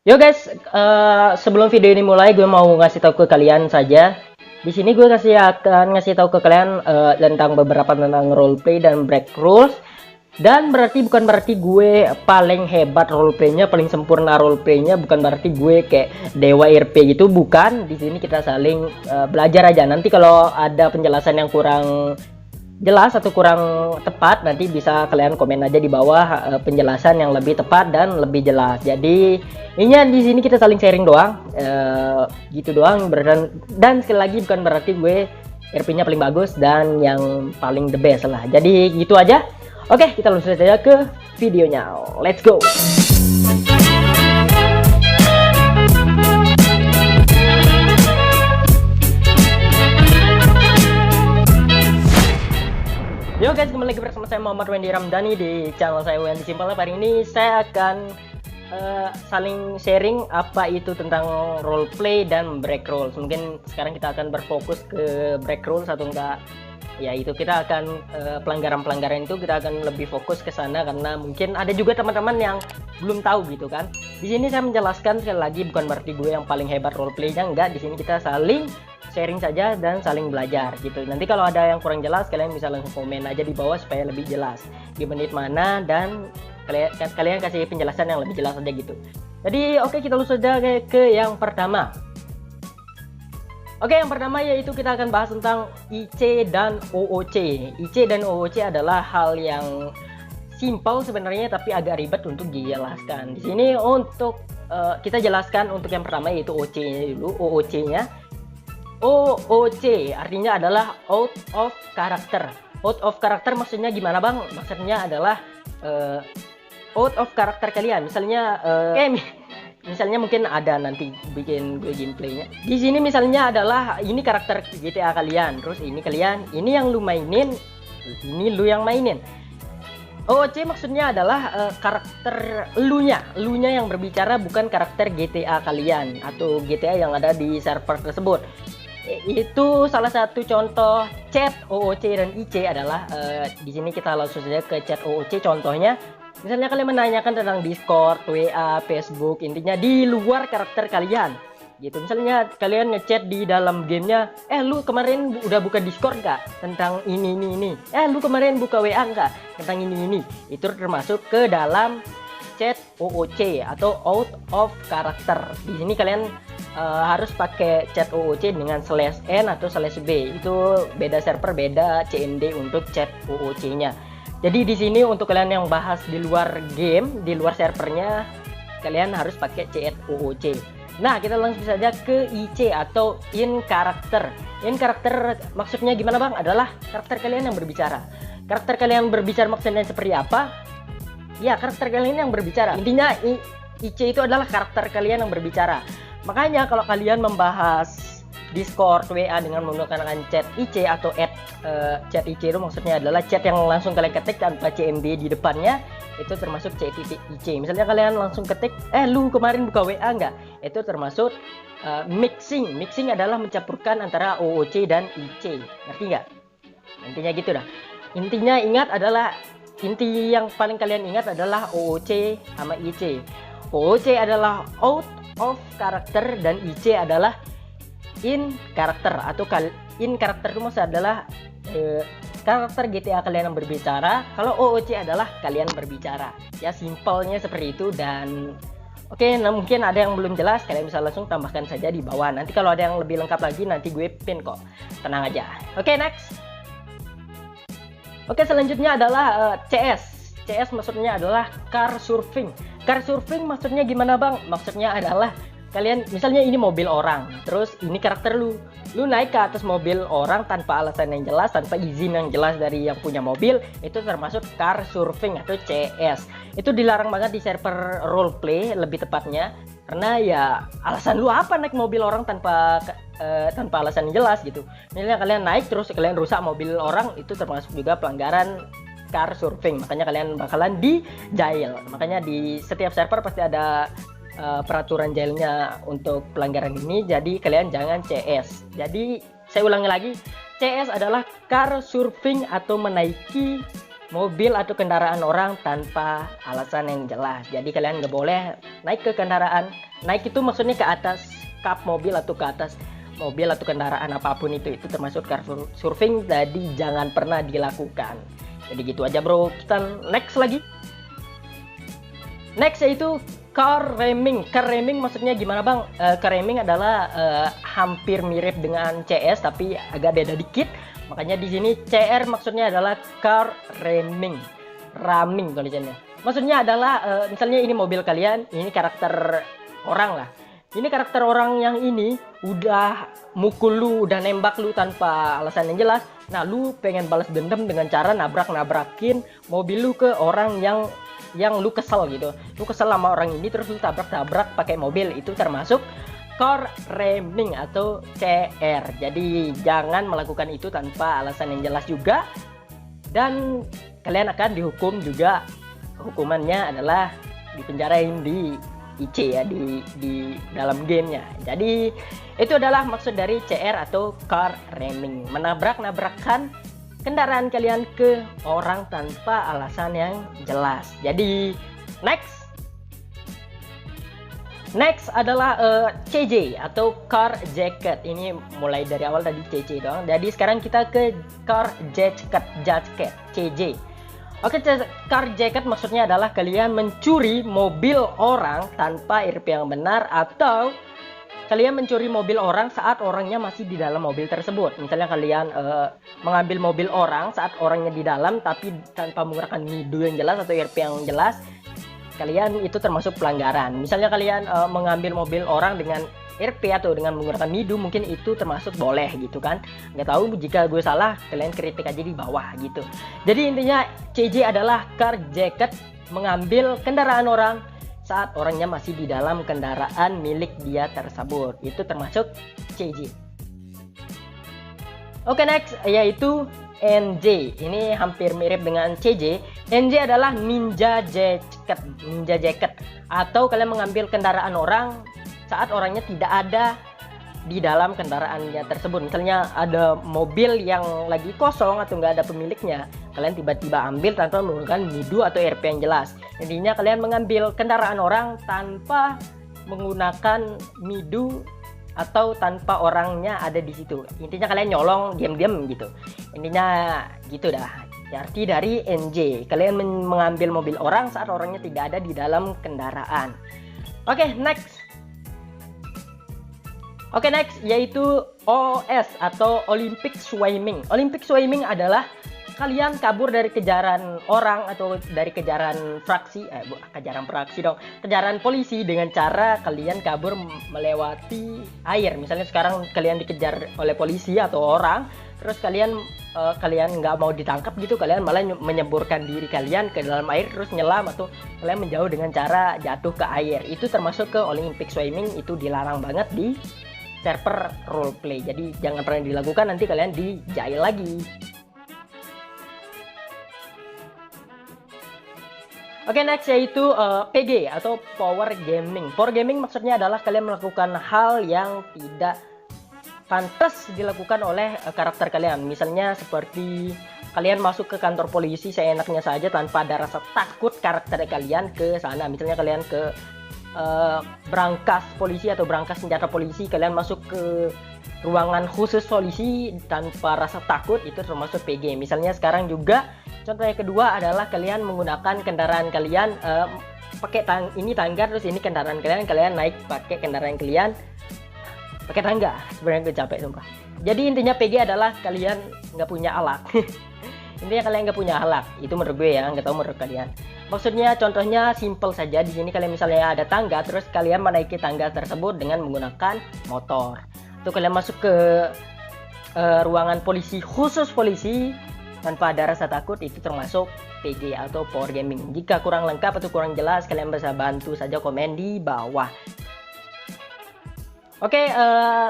Yo guys, sebelum video ini mulai, gue mau ngasih tahu ke kalian saja. Di sini gue akan ngasih tahu ke kalian tentang beberapa tentang roleplay dan break rules. Dan bukan berarti gue paling hebat roleplaynya, paling sempurna roleplaynya, bukan berarti gue kayak dewa RP gitu, bukan. Di sini kita saling belajar aja. Nanti kalau ada penjelasan yang kurang jelas atau kurang tepat, nanti bisa kalian komen aja di bawah penjelasan yang lebih tepat dan lebih jelas. Jadi ini di sini kita saling sharing doang, gitu doang. Dan sekali lagi bukan berarti gue RP-nya paling bagus dan yang paling the best lah. Jadi gitu aja. Oke, kita langsung saja ke videonya. Let's go. Yo guys, kembali lagi bersama saya Muhammad Wendy Ramdhani di channel saya Wendy Simple. Hari ini saya akan saling sharing apa itu tentang roleplay dan break rules. Mungkin sekarang kita akan berfokus ke break rules atau enggak. Ya itu kita akan pelanggaran-pelanggaran itu kita akan lebih fokus ke sana karena mungkin ada juga teman-teman yang belum tahu gitu kan. Di sini saya menjelaskan sekali lagi bukan berarti gue yang paling hebat roleplaynya, enggak. Di sini kita saling sharing saja dan saling belajar gitu. Nanti kalau ada yang kurang jelas kalian bisa langsung komen aja di bawah supaya lebih jelas di menit mana dan kalian kasih penjelasan yang lebih jelas aja gitu. Jadi oke, kita langsung saja ke yang pertama. Oke, yang pertama yaitu kita akan bahas tentang IC dan OOC. IC dan OOC adalah hal yang simpel sebenarnya tapi agak ribet untuk dijelaskan. Di sini untuk kita jelaskan untuk yang pertama yaitu OC-nya dulu. OOC-nya OOC artinya adalah out of character. Out of character maksudnya gimana bang? Maksudnya adalah out of character kalian. Misalnya misalnya mungkin ada nanti bikin gue gameplaynya. Di sini misalnya adalah ini karakter GTA kalian, terus ini kalian, ini yang lu mainin, ini lu yang mainin. OOC maksudnya adalah karakter elunya yang berbicara, bukan karakter GTA kalian atau GTA yang ada di server tersebut. Itu salah satu contoh chat OOC dan IC adalah di sini kita langsung saja ke chat OOC. Contohnya misalnya kalian menanyakan tentang Discord, WA, Facebook, intinya di luar karakter kalian gitu. Misalnya kalian ngechat di dalam gamenya, lu kemarin udah buka Discord nggak tentang ini, lu kemarin buka WA nggak tentang ini, itu termasuk ke dalam chat OOC atau out of character. Di sini kalian harus pakai chat OOC dengan /n atau /b. Itu beda server, beda CND untuk chat OOC-nya. Jadi di sini untuk kalian yang bahas di luar game, di luar servernya, kalian harus pakai chat OOC. Nah, kita langsung saja ke IC atau in character. In character maksudnya gimana bang? Adalah karakter kalian yang berbicara. Karakter kalian berbicara maksudnya seperti apa? Ya, karakter kalian yang berbicara. Intinya IC itu adalah karakter kalian yang berbicara. Makanya kalau kalian membahas Discord, WA dengan menggunakan chat IC atau chat IC itu maksudnya adalah chat yang langsung kalian ketik tanpa CMD di depannya, itu termasuk chat IC. Misalnya kalian langsung ketik, lu kemarin buka WA nggak? Itu termasuk mixing. Mixing adalah mencampurkan antara OOC dan IC. Ngerti nggak? Intinya gitu dah. Intinya inti yang paling kalian ingat adalah OOC sama IC. OOC adalah out of character dan IC adalah in character atau in character itu maksudnya adalah karakter GTA kalian yang berbicara. Kalau OOC adalah kalian berbicara. Ya simpelnya seperti itu. Dan oke, nah mungkin ada yang belum jelas, kalian bisa langsung tambahkan saja di bawah. Nanti kalau ada yang lebih lengkap lagi nanti gue pin kok. Tenang aja. Oke, next. Oke, selanjutnya adalah CS. CS maksudnya adalah car surfing. Car surfing maksudnya gimana bang? Maksudnya adalah kalian misalnya ini mobil orang, terus ini karakter lu naik ke atas mobil orang tanpa alasan yang jelas, tanpa izin yang jelas dari yang punya mobil, itu termasuk car surfing atau CS. Itu dilarang banget di server roleplay lebih tepatnya, karena ya alasan lu apa naik mobil orang tanpa alasan yang jelas gitu. Misalnya kalian naik terus kalian rusak mobil orang, itu termasuk juga pelanggaran car surfing. Makanya kalian bakalan di jail. Makanya di setiap server pasti ada peraturan jailnya untuk pelanggaran ini. Jadi kalian jangan CS. Jadi saya ulangi lagi, CS adalah car surfing atau menaiki mobil atau kendaraan orang tanpa alasan yang jelas. Jadi kalian nggak boleh naik ke kendaraan Naik itu maksudnya ke atas kap mobil atau ke atas mobil atau kendaraan apapun itu termasuk car surfing, jadi jangan pernah dilakukan. Jadi gitu aja bro, kita next lagi. Next yaitu car ramming. Car ramming maksudnya gimana bang? Car ramming adalah hampir mirip dengan CS tapi agak beda dikit. Makanya di sini CR maksudnya adalah car ramming, ramming tulisannya. Maksudnya adalah misalnya ini mobil kalian, ini karakter orang lah. Ini karakter orang yang ini udah mukul lu, udah nembak lu tanpa alasan yang jelas. Nah, lu pengen balas dendam dengan cara nabrak-nabrakin mobil lu ke orang yang lu kesel gitu. Lu kesel sama orang ini terus lu tabrak-tabrak pakai mobil, itu termasuk car ramming atau CR. Jadi jangan melakukan itu tanpa alasan yang jelas juga. Dan kalian akan dihukum juga. Hukumannya adalah dipenjarain di IC ya, di dalam gamenya. Jadi itu adalah maksud dari CR atau car ramming, menabrak-nabrakkan kendaraan kalian ke orang tanpa alasan yang jelas. Jadi next adalah CJ atau car jacket. Ini mulai dari awal tadi CC doang. Jadi sekarang kita ke car jacket CJ. Oke, car jacket maksudnya adalah kalian mencuri mobil orang tanpa RP yang benar, atau kalian mencuri mobil orang saat orangnya masih di dalam mobil tersebut. Misalnya kalian mengambil mobil orang saat orangnya di dalam tapi tanpa menggunakan NIDU yang jelas atau RP yang jelas, kalian itu termasuk pelanggaran. Misalnya kalian mengambil mobil orang dengan RP atau dengan menggunakan NIDU, mungkin itu termasuk boleh gitu kan. Nggak tahu, jika gue salah kalian kritik aja di bawah gitu. Jadi intinya CJ adalah car jacket, mengambil kendaraan orang saat orangnya masih di dalam kendaraan milik dia tersebut, itu termasuk CJ. Oke, next yaitu NJ. Ini hampir mirip dengan CJ. NJ adalah ninja jacket, atau kalian mengambil kendaraan orang saat orangnya tidak ada di dalam kendaraannya tersebut. Misalnya ada mobil yang lagi kosong atau nggak ada pemiliknya, kalian tiba-tiba ambil tanpa menggunakan NIDU atau RP yang jelas. Intinya kalian mengambil kendaraan orang tanpa menggunakan NIDU atau tanpa orangnya ada di situ. Intinya kalian nyolong diam-diam gitu. Intinya gitu dah. Arti dari NJ, kalian mengambil mobil orang saat orangnya tidak ada di dalam kendaraan. Oke, next yaitu OS atau Olympic Swimming. Olympic Swimming adalah kalian kabur dari kejaran orang atau dari kejaran kejaran polisi dengan cara kalian kabur melewati air. Misalnya sekarang kalian dikejar oleh polisi atau orang, terus kalian nggak mau ditangkap gitu, kalian malah menyeburkan diri kalian ke dalam air terus nyelam, atau kalian menjauh dengan cara jatuh ke air. Itu termasuk ke Olympic Swimming, itu dilarang banget di server roleplay. Jadi jangan pernah dilakukan, nanti kalian dijail lagi. Oke, next yaitu PG atau Power Gaming. Power Gaming maksudnya adalah kalian melakukan hal yang tidak pantas dilakukan oleh karakter kalian. Misalnya seperti kalian masuk ke kantor polisi seenaknya saja tanpa ada rasa takut karakter kalian ke sana. Misalnya kalian ke berangkas polisi atau berangkas senjata polisi, kalian masuk ke ruangan khusus polisi tanpa rasa takut, itu termasuk PG. Misalnya sekarang juga contoh yang kedua adalah kalian menggunakan kendaraan kalian pakai ini tangga, terus ini kendaraan kalian naik pakai kendaraan kalian pakai tangga. Sebenarnya gue capek sumpah. Jadi intinya PG adalah kalian nggak punya alat. Intinya kalian nggak punya alat. Itu menurut gue ya, nggak tahu menurut kalian. Maksudnya contohnya simple saja. Di sini kalian misalnya ada tangga, terus kalian menaiki tangga tersebut dengan menggunakan motor. Atau kalian masuk ke ruangan polisi khusus polisi tanpa ada rasa takut, itu termasuk PG atau Power Gaming. Jika kurang lengkap atau kurang jelas, kalian bisa bantu saja komen di bawah. Oke,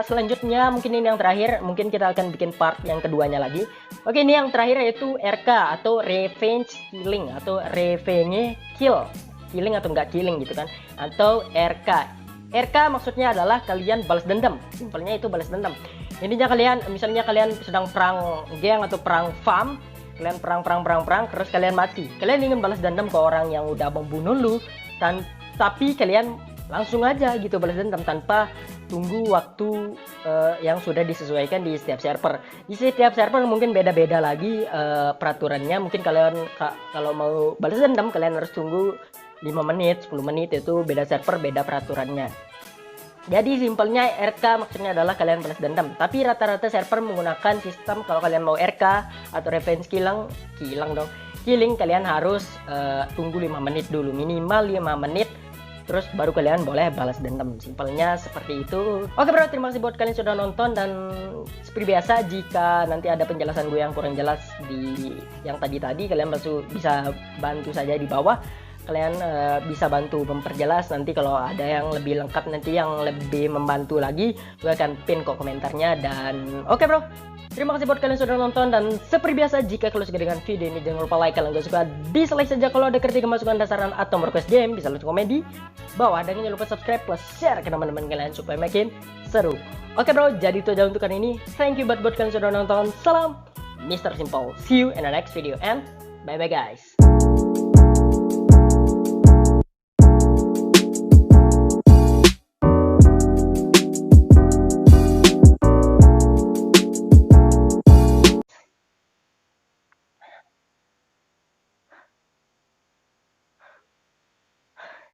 selanjutnya mungkin ini yang terakhir, mungkin kita akan bikin part yang keduanya lagi. Oke, ini yang terakhir yaitu RK atau Revenge Killing atau Revenge Killing atau enggak killing gitu kan, atau RK. RK maksudnya adalah kalian balas dendam. Simpelnya itu balas dendam. Intinya kalian, misalnya kalian sedang perang geng atau perang farm, kalian perang, terus kalian mati. Kalian ingin balas dendam ke orang yang udah membunuh lu, tapi kalian langsung aja gitu balas dendam tanpa tunggu waktu yang sudah disesuaikan di setiap server. Di setiap server mungkin beda-beda lagi peraturannya. Mungkin kalian kalau mau balas dendam kalian harus tunggu 5 menit, 10 menit, itu beda server, beda peraturannya. Jadi simpelnya RK maksudnya adalah kalian balas dendam. Tapi rata-rata server menggunakan sistem kalau kalian mau RK atau revenge killing kalian harus tunggu 5 menit dulu, minimal 5 menit. Terus baru kalian boleh balas dendam. Simpelnya seperti itu. Oke bro, terima kasih buat kalian sudah nonton. Dan seperti biasa, jika nanti ada penjelasan gue yang kurang jelas di yang tadi kalian bisa bantu saja di bawah. Kalian bisa bantu memperjelas. Nanti kalau ada yang lebih lengkap, nanti yang lebih membantu lagi, gue akan pin kok komentarnya. Dan oke bro, terima kasih buat kalian sudah nonton. Dan seperti biasa, jika kalian suka dengan video ini, jangan lupa like. Kalau nggak suka, dislike saja. Kalau ada kritik, masukan, dasaran, atau request game, bisa langsung komen di bawah. Dan jangan lupa subscribe plus share ke teman-teman kalian supaya makin seru. Oke bro, jadi itu aja untuk kali ini. Thank you buat kalian sudah nonton. Salam Mr. Simple. See you in the next video and bye bye guys.